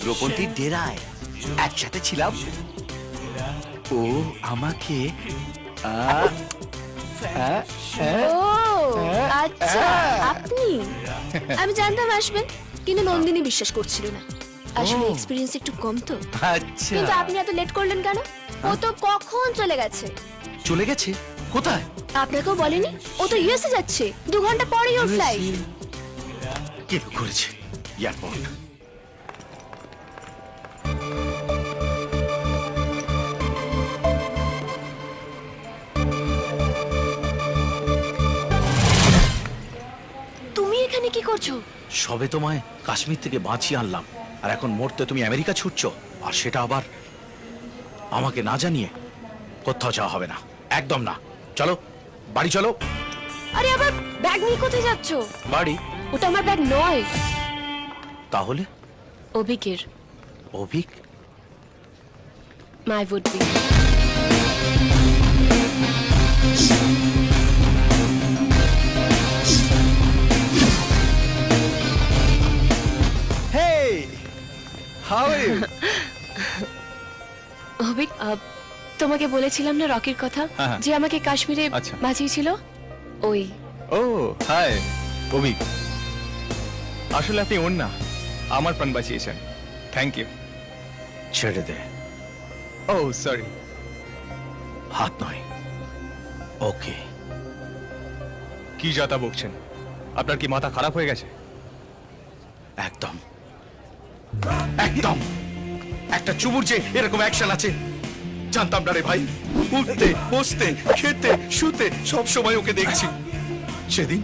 উগ্রপন্থীর ডেরায় একসাথে ছিলাম। ও আমাকে ও আচ্ছা, আপনি। আমি জানতাম আসবেন, কিন্তু নন্দিনী বিশ্বাস করছিল না। আসলে এক্সপেরিয়েন্স একটু কম তো। আচ্ছা, কিন্তু আপনি এত লেট করলেন কেন? ও তো কখন চলে গেছে। চলে গেছে কোথায়? আপনাকেও বলেনি? ও তো ইউএসএ যাচ্ছে, 2 ঘন্টা পরেই ওর ফ্লাইট। কে করেছে? এয়ারপোর্ট। তুমি এখানে কি করছো? সবে তোমায় কাশ্মীর থেকে বাঁচিয়ে আনলাম, আর এখন মরতে তুমি আমেরিকা ছুটছো, আর সেটা আবার আমাকে না জানিয়ে। কোথাও যাওয়া হবে না, একদম না। চলো বাড়ি চলো। আরে আবার ব্যাগ নিয়ে কোথায় যাচ্ছো? বাড়ি? ওটা আমার ব্যাগ নয়, তাহলে? অভিকের। Abhik? My would be. Hey! How are you? Abhik, তোমাকে বলেছিলাম না রকির কথা, হ্যাঁ। যে আমাকে কাশ্মীরে আচ্ছা। বাঁচিয়েছিল? ওই। Oh, hi, Abhik. আসলে আপনি ওর না, আমার প্রাণ বাঁচিয়েছেন। Thank you. ছেড়ে দে। Oh, sorry. হাত নয়। ওকে। কি যাতা বকছেন? আপনার কি মাথা খারাপ হয়ে গেছে? একদম একদম। একটা চুমুর যে এরকম অ্যাকশন আছে জানতাম না রে ভাই। উঠতে বসতে খেতে শুতে সব সময় ওকে দেখছি। সেদিন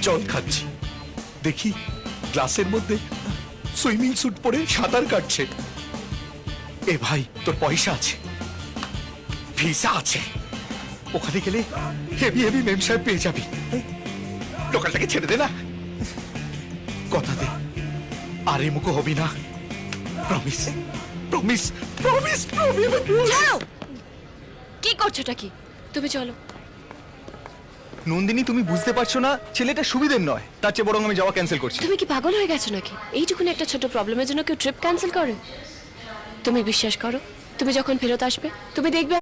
জল খাচ্ছি, দেখি গ্লাসের মধ্যে সুইমিং স্যুট পরে সাঁতার কাটছে। এ ভাই, তোর পয়সা আছে, ভিসা আছে, ওখানে গেলে হেভি হেভি মেম সাহেব পেয়ে যাবি। লোকালটাকে ছেড়ে দে না, কথা দে, আর এ মুখো হবি না। Promise promise promise promise. ছাড়ো! কি করছোটা কি? তুমি চলো। নন্দিনী, তুমি বুঝতে পারছো না, ছেলেটা সুবিধের নয়। তার চেয়ে বরং আমি যাওয়া ক্যান্সেল করছি। তুমি কি পাগল হয়ে গেছো নাকি? এইটুকুনি একটা ছোট প্রবলেমের জন্য কেউ ট্রিপ ক্যান্সেল করে? তুমি বিশ্বাস করো, তুমি যখন ফেরত আসবে তুমি দেখবে